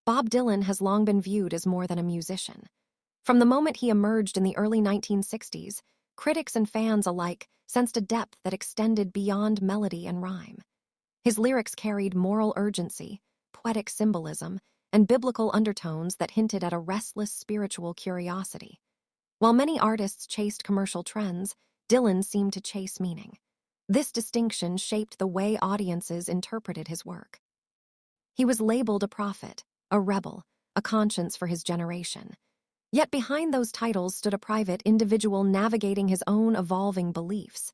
Bob Dylan has long been viewed as more than a musician. From the moment he emerged in the early 1960s, critics and fans alike sensed a depth that extended beyond melody and rhyme. His lyrics carried moral urgency, poetic symbolism, and biblical undertones that hinted at a restless spiritual curiosity. While many artists chased commercial trends, Dylan seemed to chase meaning. This distinction shaped the way audiences interpreted his work. He was labeled a prophet, a rebel, a conscience for his generation. Yet behind those titles stood a private individual navigating his own evolving beliefs.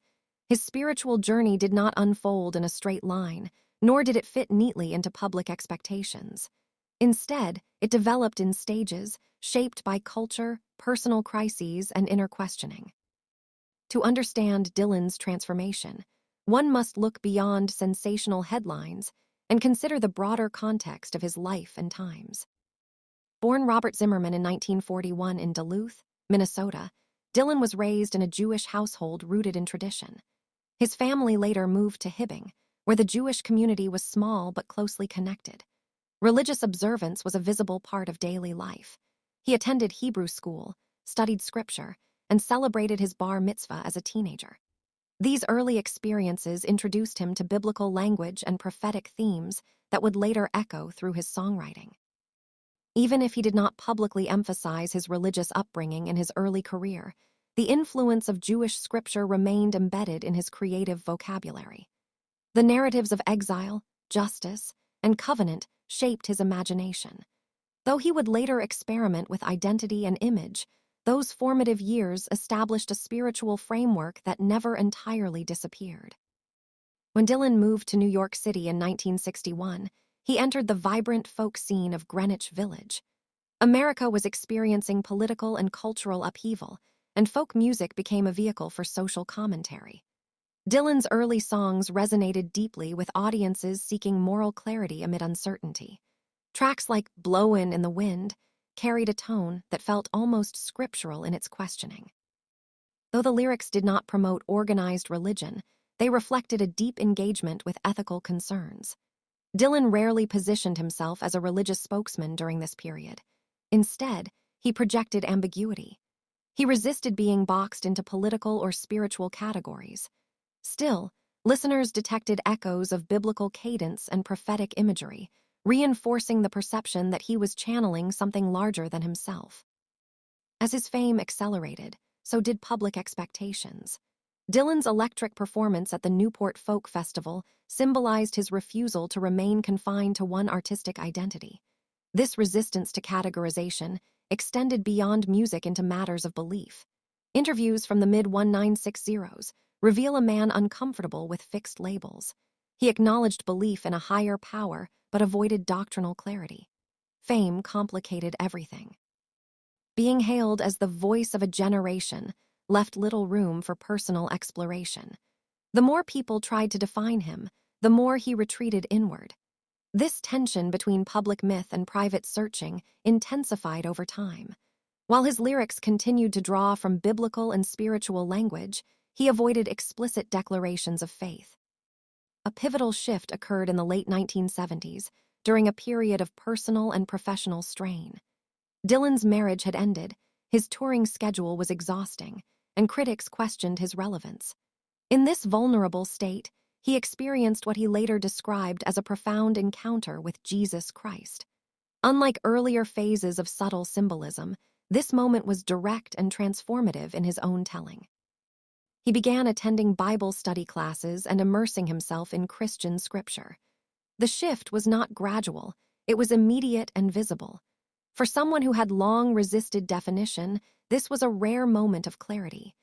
His spiritual journey did not unfold in a straight line, nor did it fit neatly into public expectations. Instead, it developed in stages, shaped by culture, personal crises, and inner questioning. To understand Dylan's transformation, one must look beyond sensational headlines and consider the broader context of his life and times. Born Robert Zimmerman in 1941 in Duluth, Minnesota, Dylan was raised in a Jewish household rooted in tradition. His family later moved to Hibbing, where the Jewish community was small but closely connected. Religious observance was a visible part of daily life. He attended Hebrew school, studied scripture, and celebrated his bar mitzvah as a teenager. These early experiences introduced him to biblical language and prophetic themes that would later echo through his songwriting. Even if he did not publicly emphasize his religious upbringing in his early career, the influence of Jewish scripture remained embedded in his creative vocabulary. The narratives of exile, justice, and covenant shaped his imagination. Though he would later experiment with identity and image, those formative years established a spiritual framework that never entirely disappeared. When Dylan moved to New York City in 1961, he entered the vibrant folk scene of Greenwich Village. America was experiencing political and cultural upheaval, and folk music became a vehicle for social commentary. Dylan's early songs resonated deeply with audiences seeking moral clarity amid uncertainty. Tracks like Blowin' in the Wind carried a tone that felt almost scriptural in its questioning. Though the lyrics did not promote organized religion, they reflected a deep engagement with ethical concerns. Dylan rarely positioned himself as a religious spokesman during this period. Instead, he projected ambiguity. He resisted being boxed into political or spiritual categories. Still, listeners detected echoes of biblical cadence and prophetic imagery, reinforcing the perception that he was channeling something larger than himself. As his fame accelerated, so did public expectations. Dylan's electric performance at the Newport Folk Festival symbolized his refusal to remain confined to one artistic identity. This resistance to categorization extended beyond music into matters of belief. Interviews from the mid-1960s reveal a man uncomfortable with fixed labels. He acknowledged belief in a higher power but avoided doctrinal clarity. Fame complicated everything. Being hailed as the voice of a generation left little room for personal exploration. The more people tried to define him, the more he retreated inward. This tension between public myth and private searching intensified over time. While his lyrics continued to draw from biblical and spiritual language, he avoided explicit declarations of faith. A pivotal shift occurred in the late 1970s, during a period of personal and professional strain. Dylan's marriage had ended, his touring schedule was exhausting, and critics questioned his relevance. In this vulnerable state, he experienced what he later described as a profound encounter with Jesus Christ. Unlike earlier phases of subtle symbolism, this moment was direct and transformative in his own telling. He began attending Bible study classes and immersing himself in Christian scripture. The shift was not gradual, it was immediate and visible. For someone who had long resisted definition, this was a rare moment of clarity.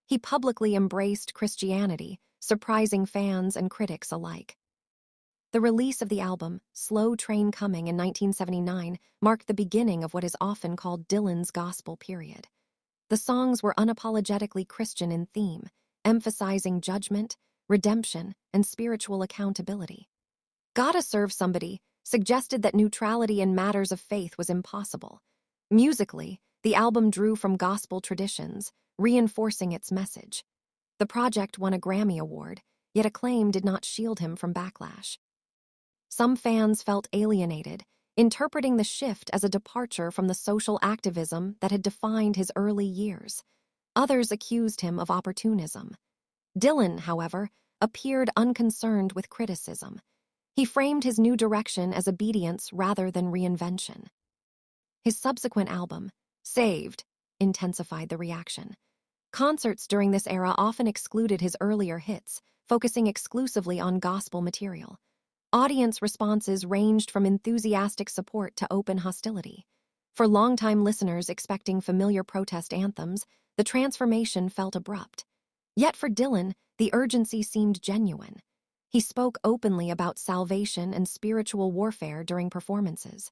He publicly embraced Christianity, surprising fans and critics alike. The release of the album, Slow Train Coming in 1979, marked the beginning of what is often called Dylan's gospel period. The songs were unapologetically Christian in theme, emphasizing judgment, redemption, and spiritual accountability. Gotta Serve Somebody suggested that neutrality in matters of faith was impossible. Musically, the album drew from gospel traditions, reinforcing its message. The project won a Grammy Award, yet acclaim did not shield him from backlash. Some fans felt alienated, interpreting the shift as a departure from the social activism that had defined his early years. Others accused him of opportunism. Dylan, however, appeared unconcerned with criticism. He framed his new direction as obedience rather than reinvention. His subsequent album, Saved, intensified the reaction. Concerts during this era often excluded his earlier hits, focusing exclusively on gospel material. Audience responses ranged from enthusiastic support to open hostility. For longtime listeners expecting familiar protest anthems, the transformation felt abrupt. Yet for Dylan, the urgency seemed genuine. He spoke openly about salvation and spiritual warfare during performances.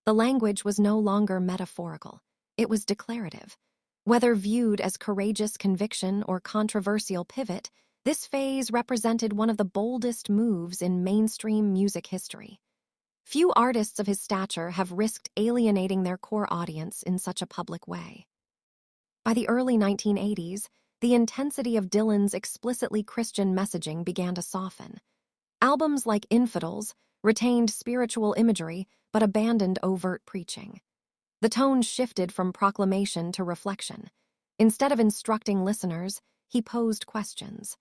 The language was no longer metaphorical. It was declarative. Whether viewed as courageous conviction or controversial pivot, this phase represented one of the boldest moves in mainstream music history. Few artists of his stature have risked alienating their core audience in such a public way. By the early 1980s, the intensity of Dylan's explicitly Christian messaging began to soften. Albums like Infidels retained spiritual imagery but abandoned overt preaching. The tone shifted from proclamation to reflection. Instead of instructing listeners, he posed questions.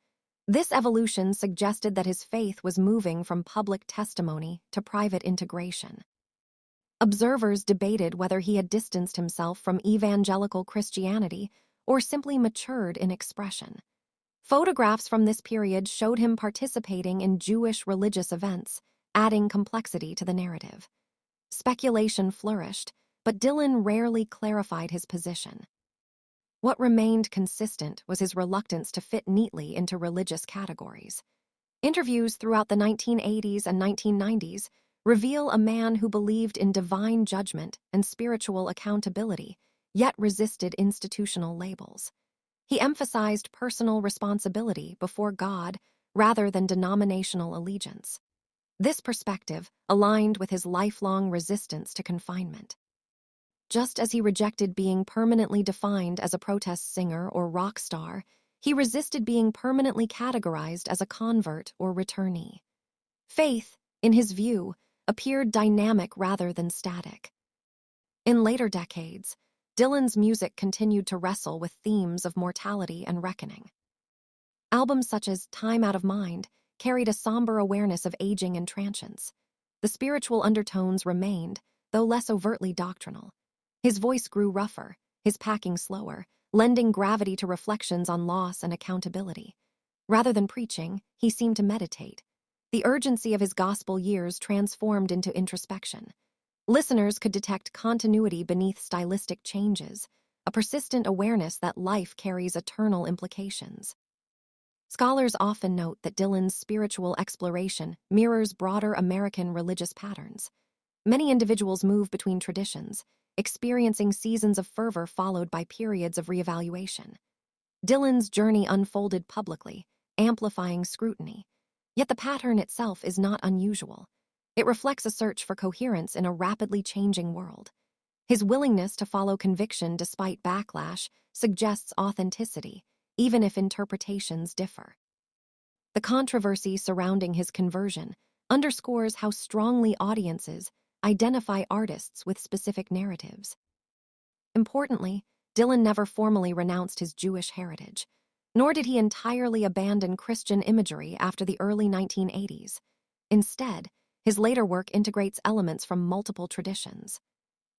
This evolution suggested that his faith was moving from public testimony to private integration. Observers debated whether he had distanced himself from evangelical Christianity or simply matured in expression. Photographs from this period showed him participating in Jewish religious events, adding complexity to the narrative. Speculation flourished, but Dylan rarely clarified his position. What remained consistent was his reluctance to fit neatly into religious categories. Interviews throughout the 1980s and 1990s reveal a man who believed in divine judgment and spiritual accountability, yet resisted institutional labels. He emphasized personal responsibility before God rather than denominational allegiance. This perspective aligned with his lifelong resistance to confinement. Just as he rejected being permanently defined as a protest singer or rock star, he resisted being permanently categorized as a convert or returnee. Faith, in his view, appeared dynamic rather than static. In later decades, Dylan's music continued to wrestle with themes of mortality and reckoning. Albums such as Time Out of Mind carried a somber awareness of aging and transience. The spiritual undertones remained, though less overtly doctrinal. His voice grew rougher, his packing slower, lending gravity to reflections on loss and accountability. Rather than preaching, he seemed to meditate. The urgency of his gospel years transformed into introspection. Listeners could detect continuity beneath stylistic changes, a persistent awareness that life carries eternal implications. Scholars often note that Dylan's spiritual exploration mirrors broader American religious patterns. Many individuals move between traditions, experiencing seasons of fervor followed by periods of reevaluation. Dylan's journey unfolded publicly, amplifying scrutiny. Yet the pattern itself is not unusual. It reflects a search for coherence in a rapidly changing world. His willingness to follow conviction despite backlash suggests authenticity, even if interpretations differ. The controversy surrounding his conversion underscores how strongly audiences identify artists with specific narratives. Importantly, Dylan never formally renounced his Jewish heritage, nor did he entirely abandon Christian imagery after the early 1980s. Instead, his later work integrates elements from multiple traditions.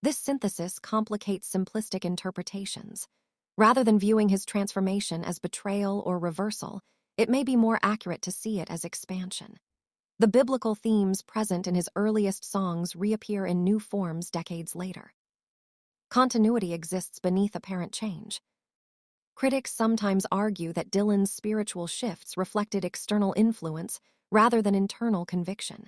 This synthesis complicates simplistic interpretations. Rather than viewing his transformation as betrayal or reversal, it may be more accurate to see it as expansion. The biblical themes present in his earliest songs reappear in new forms decades later. Continuity exists beneath apparent change. Critics sometimes argue that Dylan's spiritual shifts reflected external influence rather than internal conviction.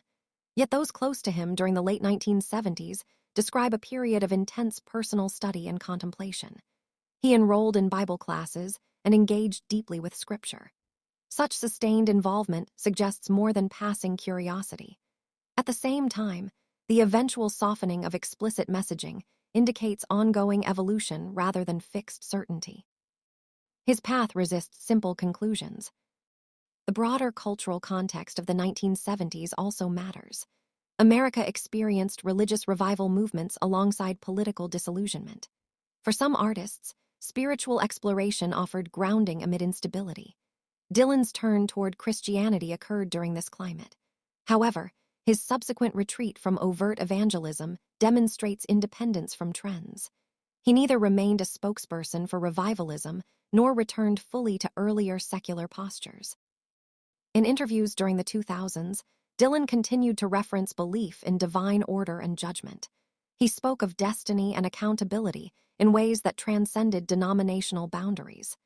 Yet those close to him during the late 1970s describe a period of intense personal study and contemplation. He enrolled in Bible classes and engaged deeply with Scripture. Such sustained involvement suggests more than passing curiosity. At the same time, the eventual softening of explicit messaging indicates ongoing evolution rather than fixed certainty. His path resists simple conclusions. The broader cultural context of the 1970s also matters. America experienced religious revival movements alongside political disillusionment. For some artists, spiritual exploration offered grounding amid instability. Dylan's turn toward Christianity occurred during this climate. However, his subsequent retreat from overt evangelism demonstrates independence from trends. He neither remained a spokesperson for revivalism nor returned fully to earlier secular postures. In interviews during the 2000s, Dylan continued to reference belief in divine order and judgment. He spoke of destiny and accountability in ways that transcended denominational boundaries.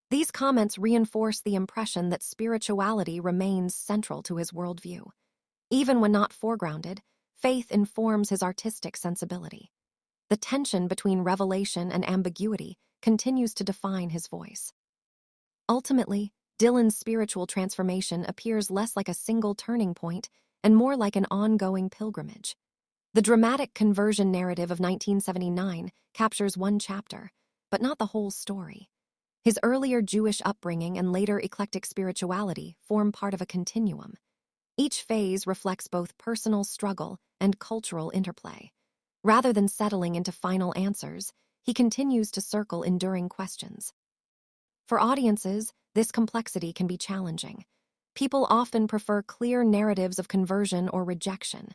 These comments reinforce the impression that spirituality remains central to his worldview. Even when not foregrounded, faith informs his artistic sensibility. The tension between revelation and ambiguity continues to define his voice. Ultimately, Dylan's spiritual transformation appears less like a single turning point and more like an ongoing pilgrimage. The dramatic conversion narrative of 1979 captures one chapter, but not the whole story. His earlier Jewish upbringing and later eclectic spirituality form part of a continuum. Each phase reflects both personal struggle and cultural interplay. Rather than settling into final answers, he continues to circle enduring questions. For audiences, this complexity can be challenging. People often prefer clear narratives of conversion or rejection.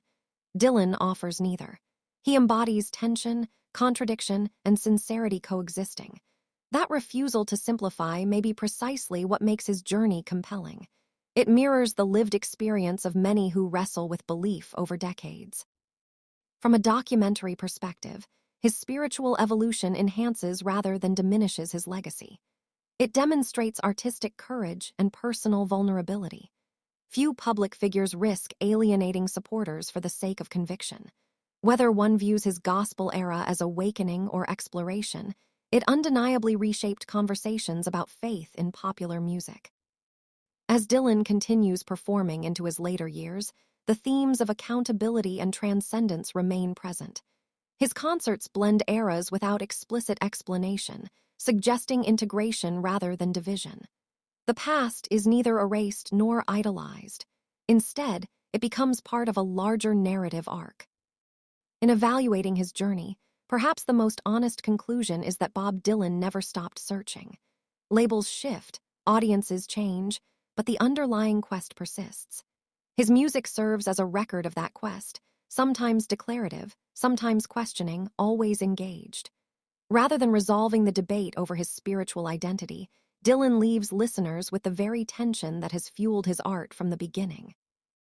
Dylan offers neither. He embodies tension, contradiction, and sincerity coexisting. That refusal to simplify may be precisely what makes his journey compelling. It mirrors the lived experience of many who wrestle with belief over decades. From a documentary perspective, his spiritual evolution enhances rather than diminishes his legacy. It demonstrates artistic courage and personal vulnerability. Few public figures risk alienating supporters for the sake of conviction. Whether one views his gospel era as awakening or exploration, it undeniably reshaped conversations about faith in popular music. As Dylan continues performing into his later years, the themes of accountability and transcendence remain present. His concerts blend eras without explicit explanation, suggesting integration rather than division. The past is neither erased nor idolized. Instead, it becomes part of a larger narrative arc. In evaluating his journey, perhaps the most honest conclusion is that Bob Dylan never stopped searching. Labels shift, audiences change, but the underlying quest persists. His music serves as a record of that quest, sometimes declarative, sometimes questioning, always engaged. Rather than resolving the debate over his spiritual identity, Dylan leaves listeners with the very tension that has fueled his art from the beginning.